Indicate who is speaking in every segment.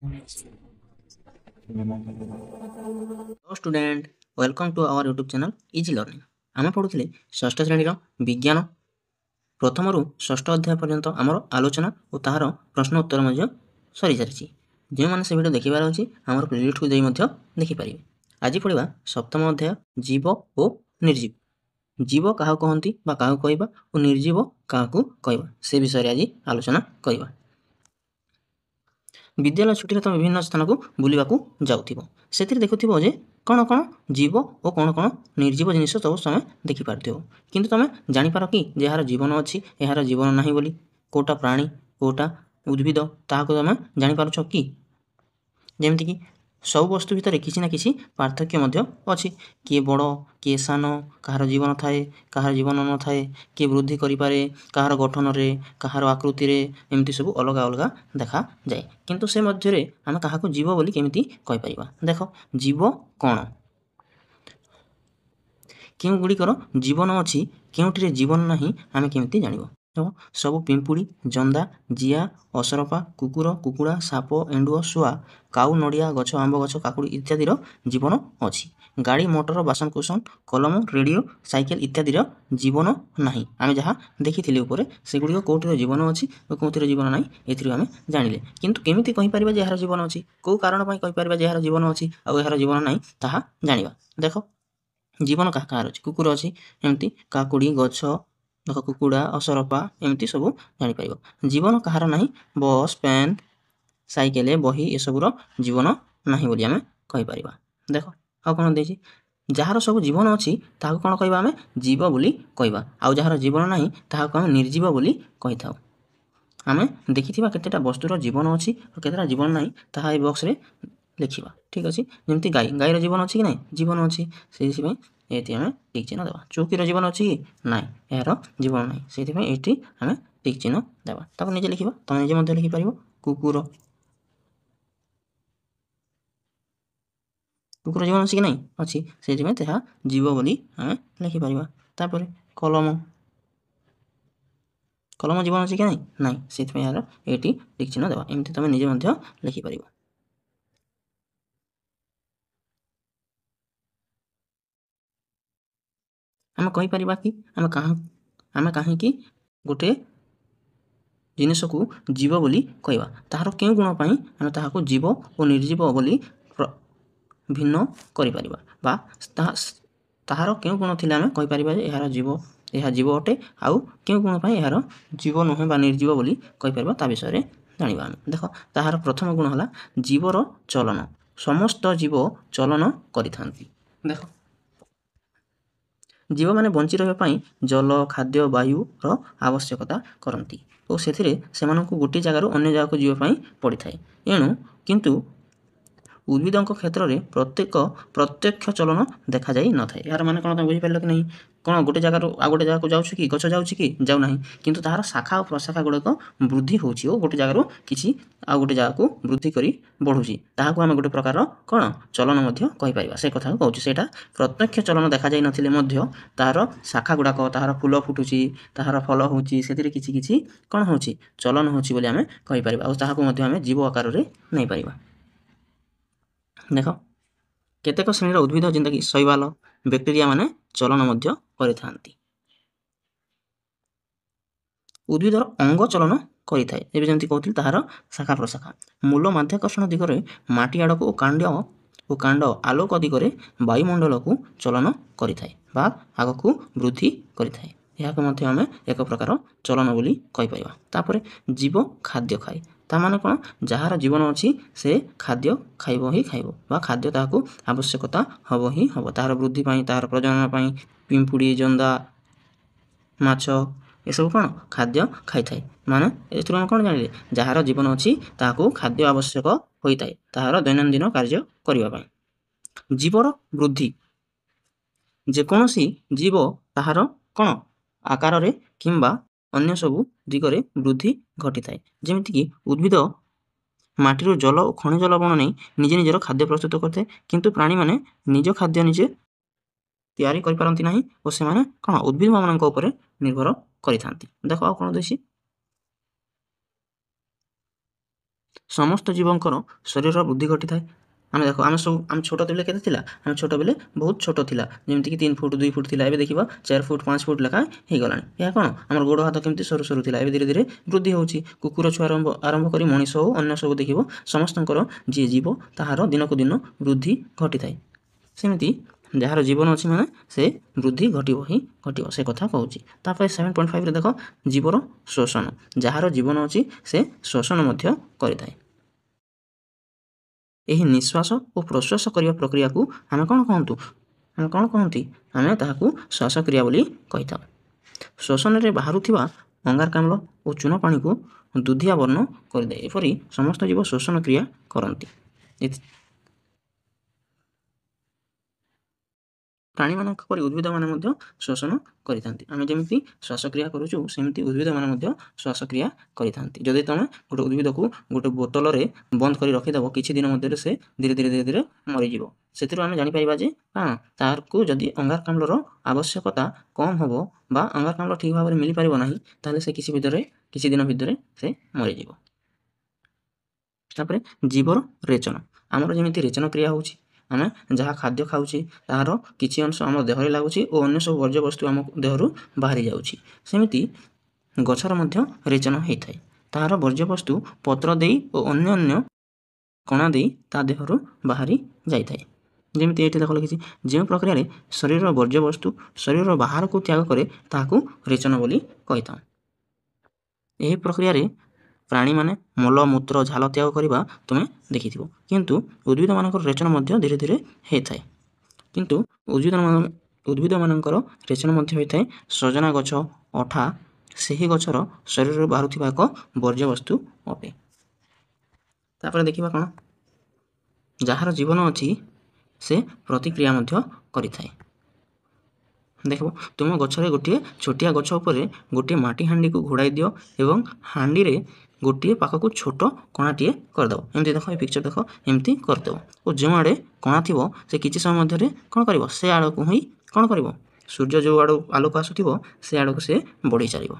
Speaker 1: Hello student, welcome to our YouTube channel easy learning. आम पढ़ुले षष्ठ श्रेणी विज्ञान प्रथम रु षष्ठ अध्याय पर्यंत आमर आलोचना और तार प्रश्न उत्तर सरी सारी। जो मैंने से भिडियो देखार अच्छी आम प्लेलिस्ट को जाइए देखिपारे। आज पढ़ा सप्तम अध्याय जीव और निर्जीव। जीव क्या कहती क्या कहवा और निर्जीव क्या कहवा से विषय आज आलोचना करवा। विद्यालय छुट्टी तुम विभिन्न स्थान को बुलवाक जाऊँ से देखुव जे कौन कौन जीव और कौन कौन निर्जीव जिन सब तुम देखिपार किंतु तुम जापार कि यार जीवन अच्छी यार जीवन ना बोली कौटा प्राणी कौटा उद्भिद ताकू तुम जापार कि जमीक सब वस्तु भितर किसी ना किसी पार्थक्य अच्छी। किए बड़ किए सान कहार जीवन थाए कहार जीवन न थाए किए वृद्धि करें कहार गठन में कहार आकृति एमती सब अलग अलग देखा जाए किंतु से मध्य आम क्या जीव बोली केमिति कहीपर। देख जीव कौन क्यों गुड़िकर जीवन अच्छी क्योंठे जीवन ना आम केमिति जानिबा। सब पिंपुड़ी जंदा जिया असरपा कुकुर कुकुड़ा साप एंडुआ शुआ काऊ नड़िया गछ आंब गछ काकुड़ी इत्यादि जीवन अच्छी। गाड़ी मोटर बासनकुसन कलम रेडियो साइकेल इत्यादि जीवन ना आम जहाँ देखी सेगुड़ी कौटर जीवन अच्छी और कौर जीवन ना ये जानिले किंतु केमिति कहीपर यार जीवन अच्छी कौ कारण कहीपर यार जीवन अच्छी और यार जीवन ना ताहा जानिबा। देख जीवन क्या क्या अच्छी कुकुर अच्छी एमती काकुड़ी गछ देख कुकुड़ा असरपा एमती सब जापर। जीवन कहार ना बस पेन साइकेल बही ये सबूर जीवन ना बोली आम कहीपर। देख आ कौन दे जार सब जीवन अच्छी ताकू कौन कह आम जीव बोली कहवा आउ जार जीवन ना ताकू आम निर्जीव बोली कही था। आम देखी केतेटा वस्तुर जीवन अच्छी और केतेटा जीवन ना ताहा ए बॉक्स रे लिखा ठीक अच्छे। जमी गाई गाईर जीवन अच्छी कि ना जीवन अच्छी से ये आम टिक चिन्ह देवा। चौकीर जीवन अच्छी कि ना यार जीवन ना से ये आम टिक चिन्ह देवा। तब निजे लिखा तुम निजे लिखिपार कुकुर कुकुर जीवन अच्छी कि ना अच्छी से जीव बोली आम लिखिपार। तापर कलम कलम जीवन अच्छी कि ना से यार ये टिक चिन्ह देवा। एमती तुम निजे लिखिपार। आम कहीपर कि आम कहीं गोटे जिनस को जीव बोली कहवा तार क्यों गुण पर आम ताकू जीव और निर्जीव बोली भिन्न कर ताहार क्यों गुण थी आम कहीपर यार जीव यह जीव अटे आउ क्यों गुण पर यार जीव नुहे बा निर्जीव बोली कहीपर ता विषय जाना। देख ताहार प्रथम गुण है जीवर चलन समस्त जीव चलन करिथांती। देख जीव मैंने बंची रही जल खाद्य वायुर आवश्यकता करती और से गोटे जगार अन्य जगह को जीवाई पड़ी था। एणु किंतु उद्भिदों क्षेत्र में प्रत्यक्ष चलन देखा जाई न था। यार माने कौन बुझीपार कि नहीं कौन गोटे जगार आ गोटे जगह को जाऊँ कि गच जाऊँ कि जाऊना किंतु तार शाखा और प्रशाखा गुड़ाक वृद्धि होची और गोटे जगार किसी आ गोटे जगह को वृद्धि करी बढ़ुची ताहाकू आम गोटे प्रकार कौन चलन कहीपर से कथा कहूँ से प्रत्यक्ष चलन देखा जाई नथिले मध्य तार शाखा गुड़ाक तार फूल फुटुची तार फल होची से किछि किछि कौन होची चलन होची बोली आम कहीपर और ताहाकू आम जीव आकार में नहीं पारिबा। देख केतेक श्रेणीर उद्भिद जेनता कि शैवाल बैक्टेरिया माने चलन मध्य करिथांती। उद्भिदर अंग चलन करिथाए एबे जेमति कहथि ताहार शाखा प्रशाखा मूल माध्याकर्षण दिगरे माटी आड़क और कांड आलोक दिगरे वायुमंडल को चलन करिथाए बा आगकू वृद्धि करिथाए। याक मध्य आमे एक प्रकार चलन बोली कहि परिबा। तापरे जीव खाद्य खाए ता माने कौन जार जीवन अच्छी से खाद्य खाइब ही खाइब बा खाद्य ताकू आवश्यकता हब ही हब तार वृद्धि पाई तार प्रजनन पाई पिंपुड़ी जंदा माछ ये सब कौन खाद्य खाई थाए माने एथुर कौन जानिले जार जीवन अच्छी ताकू खाद्य आवश्यक होता है तार दैनंदिन कार्य करने पाई। जीवर वृद्धि जेकोसी जीव ताहार कौन आकार रे किंबा अन्य सबू दिगरे वृद्धि घटी थाए। जेमिति कि उद्भिद माटीर जल और खनिज लवण नहीं निजे निजर खाद्य प्रस्तुत करते किंतु प्राणी माने निज खाद्य निजे तैयारी करि पारंती नाही और से माने कौन उद्भिद मानक ऊपर निर्भर करिथांती। देखो आ कौन देसी ସମସ୍ତ ଜୀବଙ୍କର ଶରୀରର ବୃଦ୍ଧି ଘଟିଥାଏ। ଆମେ ଦେଖ ଆମେ ଛୋଟ ଥିଲେ କେତେ ଥିଲା, ଆମେ ଛୋଟ ବେଲେ ବହୁତ ଛୋଟ ଥିଲା, ଯେମିତିକି 3 ଫୁଟ 2 ଫୁଟ ଥିଲା, ଏବେ ଦେଖିବ 4 ଫୁଟ 5 ଫୁଟ ଲେଖା ହେଇଗଲାଣି। ଏହା କ'ଣ, ଆମର ଗୋଡ଼ ହାତ କେମିତି ସରୁ ସରୁ ଥିଲା, ଏବେ ଧୀରେ ଧୀରେ ବୃଦ୍ଧି ହେଉଛି। କୁକୁର ଛୁଆ ଆରମ୍ଭ କରି ମଣିଷ ହଉ ଅନ୍ୟ ସବୁ ଦେଖିବ ସମସ୍ତଙ୍କର ଯିଏ ଜୀବ ତାହାର ଦିନକୁ ଦିନ ବୃଦ୍ଧି ଘଟିଥାଏ। ସେମିତି ଯାହାର ଜୀବନ ଅଛି ମାନେ ସେ ବୃଦ୍ଧି ଘଟିବ ହିଁ ଘଟିବ, ସେ କଥା କହୁଛି। ତାପରେ 7.5ରେ ଦେଖ ଜୀବର ଶୋଷଣ। ଯାହାର ଜୀବନ ଅଛି ସେ ଶୋଷଣ ମଧ୍ୟ କରିଥାଏ। ଏହି ନିଶ୍ୱାସ ଓ ପ୍ରଶ୍ୱାସ କରିବା ପ୍ରକ୍ରିୟାକୁ ଆମେ କ'ଣ କହନ୍ତି? ଆମେ ତାହାକୁ ଶ୍ୱାସକ୍ରିୟା ବୋଲି କହିଥାଉ। ଶୋଷଣରେ ବାହାରୁଥିବା ଅଙ୍ଗାରକାମ୍ଳ ଓ ଚୂନ ପାଣିକୁ ଦୁଧିଆ ବର୍ଣ୍ଣ କରିଦିଏ। ଏପରି ସମସ୍ତ ଜୀବ ଶୋଷଣ କ୍ରିୟା କରନ୍ତି। ପ୍ରାଣୀମାନଙ୍କ ପରି ଉଦ୍ଭିଦମାନେ ମଧ୍ୟ ଶୋଷଣ କରିଥାନ୍ତି। ଆମେ ଯେମିତି ଶ୍ୱାସକ୍ରିୟା କରୁଛୁ ସେମିତି ଉଦ୍ଭିଦମାନେ ମଧ୍ୟ ଶ୍ୱାସକ୍ରିୟା କରିଥାନ୍ତି। ଯଦି ତୁମେ ଗୋଟେ ଉଦ୍ଭିଦକୁ ଗୋଟେ ବୋତଲରେ ବନ୍ଦ କରି ରଖିଦେବ, କିଛି ଦିନ ମଧ୍ୟରେ ସେ ଧୀରେ ଧୀରେ ମରିଯିବ। ସେଥିରୁ ଆମେ ଜାଣିପାରିବା ଯେ ତାହାକୁ ଯଦି ଅଙ୍ଗାରକାମ୍ଳର ଆବଶ୍ୟକତା କମ୍ ହେବ ବା ଅଙ୍ଗାରକାମ୍ଳ ଠିକ୍ ଭାବରେ ମିଳିପାରିବ ନାହିଁ, ତାହେଲେ ସେ କିଛି ଦିନ ଭିତରେ ସେ ମରିଯିବ। ତାପରେ ଜୀବର ରେଚନ। ଆମର ଯେମିତି ରେଚନ କ୍ରିୟା ହେଉଛି, ଆମେ ଯାହା ଖାଦ୍ୟ ଖାଉଛି ତାହାର କିଛି ଅଂଶ ଆମ ଦେହରେ ଲାଗୁଛି ଓ ଅନ୍ୟ ସବୁ ବର୍ଜ୍ୟବସ୍ତୁ ଆମ ଦେହରୁ ବାହାରି ଯାଉଛି। ସେମିତି ଗଛର ମଧ୍ୟ ରେଚନ ହୋଇଥାଏ। ତାହାର ବର୍ଜ୍ୟବସ୍ତୁ ପତ୍ର ଦେଇ ଓ ଅନ୍ୟ କଣା ଦେଇ ତା ଦେହରୁ ବାହାରି ଯାଇଥାଏ। ଯେମିତି ଏଠି ଦେଖ ଲେଖିଛି, ଯେଉଁ ପ୍ରକ୍ରିୟାରେ ଶରୀରର ବର୍ଜ୍ୟବସ୍ତୁ ଶରୀରର ବାହାରକୁ ତ୍ୟାଗ କରେ ତାହାକୁ ରେଚନ ବୋଲି କହିଥାଉ। ଏହି ପ୍ରକ୍ରିୟାରେ ପ୍ରାଣୀମାନେ ମଳ ମୂତ୍ର ଝାଳ ତ୍ୟାଗ କରିବା ତୁମେ ଦେଖିଥିବ, କିନ୍ତୁ ଉଦ୍ଭିଦମାନଙ୍କର ରେଚନ ମଧ୍ୟ ଧୀରେ ଧୀରେ ହୋଇଥାଏ। କିନ୍ତୁ ଉଦ୍ଭିଦମାନଙ୍କର ରେଚନ ମଧ୍ୟ ହୋଇଥାଏ। ସଜନା ଗଛ ଅଠା ସେହି ଗଛର ଶରୀରରୁ ବାହାରୁଥିବା ଏକ ବର୍ଜ୍ୟବସ୍ତୁ ଅଟେ। ତାପରେ ଦେଖିବା କ'ଣ, ଯାହାର ଜୀବନ ଅଛି ସେ ପ୍ରତିକ୍ରିୟା ମଧ୍ୟ କରିଥାଏ। ଦେଖିବ, ତୁମ ଗଛରେ ଗୋଟିଏ ଛୋଟିଆ ଗଛ ଉପରେ ଗୋଟିଏ ମାଟି ହାଣ୍ଡିକୁ ଘୋଡ଼ାଇ ଦିଅ ଏବଂ ହାଣ୍ଡିରେ ଗୋଟିଏ ପାଖକୁ ଛୋଟ କଣାଟିଏ କରିଦେବ। ଏମିତି ଦେଖ, ଏ ପିକ୍ଚର ଦେଖ, ଏମିତି କରିଦେବ ଓ ଯେଉଁଆଡ଼େ କଣା ଥିବ ସେ କିଛି ସମୟ ମଧ୍ୟରେ କ'ଣ କରିବ, ସେ ଆଡ଼କୁ ହିଁ କ'ଣ କରିବ, ସୂର୍ଯ୍ୟ ଯେଉଁ ଆଡ଼କୁ ଆଲୋକ ଆସୁଥିବ ସେ ଆଡ଼କୁ ସେ ବଢ଼ି ଚାଲିବ।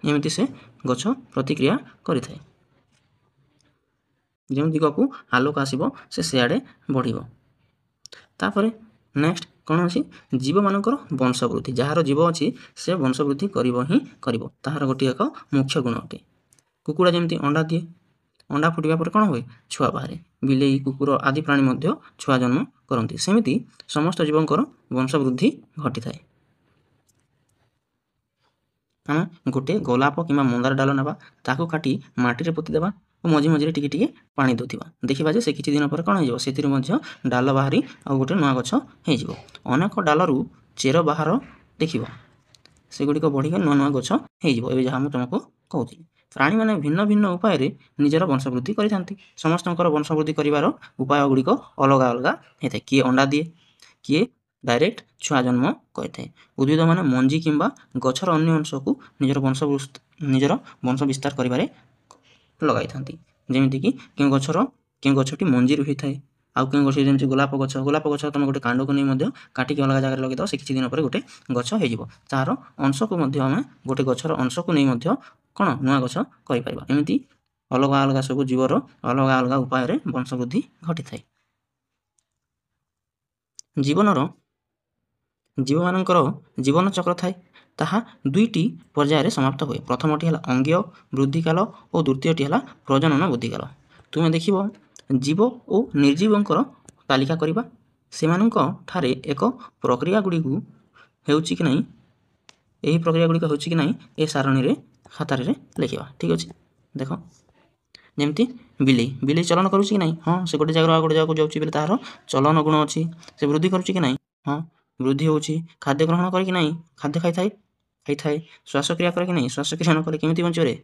Speaker 1: ଏମିତି ସେ ଗଛ ପ୍ରତିକ୍ରିୟା କରିଥାଏ। ଯେଉଁ ଦିଗକୁ ଆଲୋକ ଆସିବ ସେ ସେଆଡ଼େ ବଢ଼ିବ। ତାପରେ ନେକ୍ସଟ କ'ଣ ଅଛି, ଜୀବମାନଙ୍କର ବଂଶବୃଦ୍ଧି। ଯାହାର ଜୀବ ଅଛି ସେ ବଂଶବୃଦ୍ଧି କରିବ ହିଁ କରିବ, ତାହାର ଗୋଟିଏ ଏକ ମୁଖ୍ୟ ଗୁଣ ଅଟେ। କୁକୁଡ଼ା ଯେମିତି ଅଣ୍ଡା ଦିଏ, ଅଣ୍ଡା ଫୁଟିବା ପରେ କ'ଣ ହୁଏ, ଛୁଆ ବାହାରେ। ବିଲେଇ କୁକୁର ଆଦି ପ୍ରାଣୀ ମଧ୍ୟ ଛୁଆ ଜନ୍ମ କରନ୍ତି। ସେମିତି ସମସ୍ତ ଜୀବଙ୍କର ବଂଶବୃଦ୍ଧି ଘଟିଥାଏ। ଆମେ ଗୋଟିଏ ଗୋଲାପ କିମ୍ବା ମନ୍ଦାର ଡାଳ ନେବା, ତାକୁ କାଟି ମାଟିରେ ପୋତିଦେବା ଓ ମଝିରେ ଟିକେ ପାଣି ଦେଉଥିବା। ଦେଖିବା ଯେ ସେ କିଛି ଦିନ ପରେ କ'ଣ ହେଇଯିବ, ସେଥିରୁ ମଧ୍ୟ ଡାଳ ବାହାରି ଆଉ ଗୋଟେ ନୂଆ ଗଛ ହେଇଯିବ। ଅନେକ ଡାଳରୁ ଚେର ବାହାର ଦେଖିବ, ସେଗୁଡ଼ିକ ବଢ଼ିକି ନୂଆ ଗଛ ହେଇଯିବ। ଏବେ ଯାହା ମୁଁ ତୁମକୁ କହୁଥିଲି, ପ୍ରାଣୀମାନେ ଭିନ୍ନ ଭିନ୍ନ ଉପାୟରେ ନିଜର ବଂଶବୃଦ୍ଧି କରିଥାନ୍ତି। ସମସ୍ତଙ୍କର ବଂଶବୃଦ୍ଧି କରିବାର ଉପାୟ ଗୁଡ଼ିକ ଅଲଗା ଅଲଗା ହେଇଥାଏ। କିଏ ଅଣ୍ଡା ଦିଏ, କିଏ ଡାଇରେକ୍ଟ ଛୁଆ ଜନ୍ମ କରିଥାଏ। ଉଦ୍ଭିଦମାନେ ମଞ୍ଜି କିମ୍ବା ଗଛର ଅନ୍ୟ ଅଂଶକୁ ନିଜର ବଂଶ ବିସ୍ତାର କରିବାରେ ଲଗାଇଥାନ୍ତି। ଯେମିତିକି କେଉଁ ଗଛଟି ମଞ୍ଜିରୁ ହୋଇଥାଏ, ଆଉ କେଉଁ ଗଛ ଯେମିତି ଗୋଲାପ ଗଛ ତୁମେ ଗୋଟେ କାଣ୍ଡକୁ ନେଇ ମଧ୍ୟ କାଟିକି ଅଲଗା ଜାଗାରେ ଲଗାଇଦେବ, ସେ କିଛି ଦିନ ପରେ ଗୋଟେ ଗଛ ହେଇଯିବ। ତାହାର ଅଂଶକୁ ମଧ୍ୟ ଆମେ ଗୋଟେ ଗଛର ଅଂଶକୁ ନେଇ ମଧ୍ୟ କ'ଣ ନୂଆ ଗଛ କରିପାରିବା। ଏମିତି ଅଲଗା ଅଲଗା ସବୁ ଜୀବର ଅଲଗା ଅଲଗା ଉପାୟରେ ବଂଶବୃଦ୍ଧି ଘଟିଥାଏ। ଜୀବମାନଙ୍କର ଜୀବନ ଚକ୍ର ଥାଏ, ତାହା 2ଟି ପର୍ଯ୍ୟାୟରେ ସମାପ୍ତ ହୁଏ। ପ୍ରଥମଟି ହେଲା ଅଙ୍ଗୀୟ ବୃଦ୍ଧିକାଳ ଓ ଦ୍ୱିତୀୟଟି ହେଲା ପ୍ରଜନନ ବୃଦ୍ଧିକାଳ। ତୁମେ ଦେଖିବ ଜୀବ ଓ ନିର୍ଜୀବଙ୍କର ତାଲିକା କରିବା, ସେମାନଙ୍କ ଠାରେ ଏକ ପ୍ରକ୍ରିୟା ଗୁଡ଼ିକୁ ହେଉଛି କି ନାହିଁ, ଏହି ପ୍ରକ୍ରିୟା ଗୁଡ଼ିକ ହେଉଛି କି ନାହିଁ ଏ ସାରଣୀରେ ଖାତାରେ ଲେଖିବା। ଠିକ୍ ଅଛି, ଦେଖ ଯେମିତି ବିଲେଇ ଚଳନ କରୁଛି କି ନାହିଁ, ହଁ ସେ ଗୋଟେ ଜାଗାରୁ ଆଉ ଗୋଟେ ଜାଗାକୁ ଯାଉଛି ବୋଲି ତାହାର ଚଳନ ଗୁଣ ଅଛି। ସେ ବୃଦ୍ଧି କରୁଛି କି ନାହିଁ, ହଁ ବୃଦ୍ଧି ହେଉଛି। ଖାଦ୍ୟ ଗ୍ରହଣ କରେ କି ନାହିଁ, ଖାଦ୍ୟ ଖାଇଥାଏ। ଶ୍ୱାସକ୍ରିୟା କରେ କି ନାହିଁ, ଶ୍ୱାସକ୍ରିୟା ନ କଲେ କେମିତି ବଞ୍ଚିବ ରେ,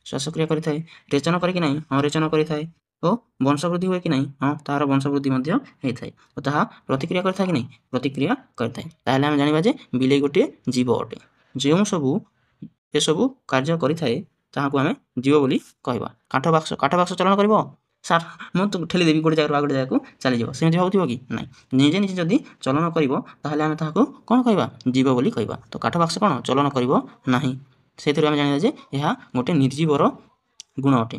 Speaker 1: ଶ୍ୱାସକ୍ରିୟା କରିଥାଏ। ରେଚନ କରେ କି ନାହିଁ, ହଁ ରେଚନ କରିଥାଏ। ଓ ବଂଶବୃଦ୍ଧି ହୁଏ କି ନାହିଁ, ହଁ ତାହାର ବଂଶବୃଦ୍ଧି ମଧ୍ୟ ହେଇଥାଏ। ଓ ତାହା ପ୍ରତିକ୍ରିୟା କରିଥାଏ କି ନାହିଁ, ପ୍ରତିକ୍ରିୟା କରିଥାଏ। ତାହେଲେ ଆମେ ଜାଣିବା ଯେ ବିଲେଇ ଗୋଟିଏ ଜୀବ ଅଟେ। ଯେଉଁ ସବୁ ଏସବୁ କାର୍ଯ୍ୟ କରିଥାଏ ତାହାକୁ ଆମେ ଜୀବ ବୋଲି କହିବା। କାଠ ବାକ୍ସ ଚଳନ କରିବ, ସାର୍ ମୁଁ ତ ଠେଲିଦେବି ଗୋଟେ ଜାଗାରୁ ଆଉ ଗୋଟେ ଜାଗାକୁ ଚାଲିଯିବ, ସେମିତି ଭାବୁଥିବ କି ନାହିଁ। ନିଜେ ଯଦି ଚଳନ କରିବ ତାହେଲେ ଆମେ ତାହାକୁ କ'ଣ କହିବା, ଜୀବ ବୋଲି କହିବା। ତ କାଠ ବାକ୍ସ କ'ଣ ଚଳନ କରିବ ନାହିଁ, ସେଥିରୁ ଆମେ ଜାଣିବା ଯେ ଏହା ଗୋଟେ ନିର୍ଜୀବର ଗୁଣ ଅଟେ।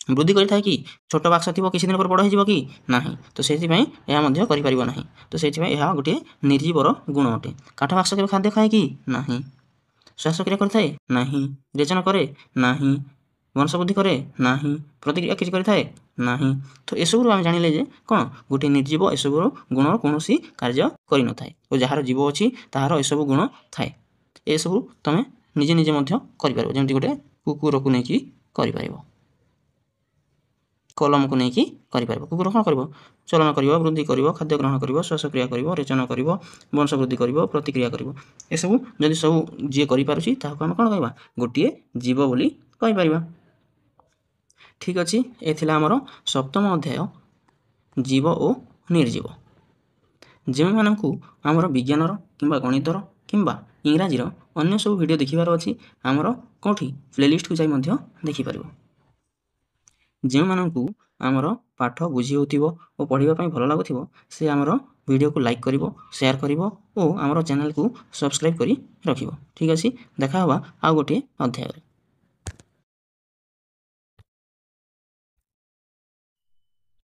Speaker 1: ବୃଦ୍ଧି କରିଥାଏ କି? ଛୋଟ ବାକ୍ସ ଥିବ କିଛି ଦିନ ପରେ ବଡ଼ ହୋଇଯିବ କି? ନାହିଁ। ତ ସେଥିପାଇଁ ଏହା ମଧ୍ୟ କରିପାରିବ ନାହିଁ। ତ ସେଥିପାଇଁ ଏହା ଗୋଟିଏ ନିର୍ଜୀବର ଗୁଣ ଅଟେ। କାଠ ବାକ୍ସ କେବେ ଖାଦ୍ୟ ଖାଏ କି? ନାହିଁ। ଶ୍ୱାସକ୍ରିୟା କରିଥାଏ? ନାହିଁ। ରେଚନ କରେ? ନାହିଁ। ବଂଶବୃଦ୍ଧି କରେ? ନାହିଁ। ପ୍ରତିକ୍ରିୟା କିଛି କରିଥାଏ? ନାହିଁ। ତ ଏସବୁରୁ ଆମେ ଜାଣିଲେ ଯେ କ'ଣ ଗୋଟିଏ ନିର୍ଜୀବ ଏସବୁର ଗୁଣର କୌଣସି କାର୍ଯ୍ୟ କରିନଥାଏ ଓ ଯାହାର ଜୀବ ଅଛି ତାହାର ଏସବୁ ଗୁଣ ଥାଏ। ଏସବୁ ତୁମେ ନିଜେ ନିଜେ ମଧ୍ୟ କରିପାରିବ। ଯେମିତି ଗୋଟେ କୁକୁରକୁ ନେଇକି କରିପାରିବ, କଲମକୁ ନେଇକି କରିପାରିବ। କୁକୁର କ'ଣ କରିବ? ଚଳନ କରିବ, ବୃଦ୍ଧି କରିବ, ଖାଦ୍ୟ ଗ୍ରହଣ କରିବ, ଶ୍ୱାସକ୍ରିୟା କରିବ, ରେଚନ କରିବ, ବଂଶବୃଦ୍ଧି କରିବ, ପ୍ରତିକ୍ରିୟା କରିବ। ଏସବୁ ଯଦି ସବୁ ଯିଏ କରିପାରୁଛି ତାହାକୁ ଆମେ କ'ଣ କହିବା? ଗୋଟିଏ ଜୀବ ବୋଲି କହିପାରିବା। ଠିକ୍ ଅଛି, ଏ ଥିଲା ଆମର ସପ୍ତମ ଅଧ୍ୟାୟ ଜୀବ ଓ ନିର୍ଜୀବ। ଯେଉଁମାନଙ୍କୁ ଆମର ବିଜ୍ଞାନର କିମ୍ବା ଗଣିତର କିମ୍ବା ଇଂରାଜୀର ଅନ୍ୟ ସବୁ ଭିଡ଼ିଓ ଦେଖିବାର ଅଛି ଆମର କେଉଁଠି ପ୍ଲେଲିଷ୍ଟକୁ ଯାଇ ମଧ୍ୟ ଦେଖିପାରିବ। ଯେଉଁମାନଙ୍କୁ ଆମର ପାଠ ବୁଝି ହେଉଥିବ ଓ ପଢ଼ିବା ପାଇଁ ଭଲ ଲାଗୁଥିବ ସେ ଆମର ଭିଡ଼ିଓକୁ ଲାଇକ୍ କରିବ, ସେୟାର କରିବ ଓ ଆମର ଚ୍ୟାନେଲକୁ ସବସ୍କ୍ରାଇବ୍ କରି ରଖିବ। ଠିକ୍ ଅଛି, ଦେଖା ହେବା ଆଉ ଗୋଟିଏ ଅଧ୍ୟାୟରେ।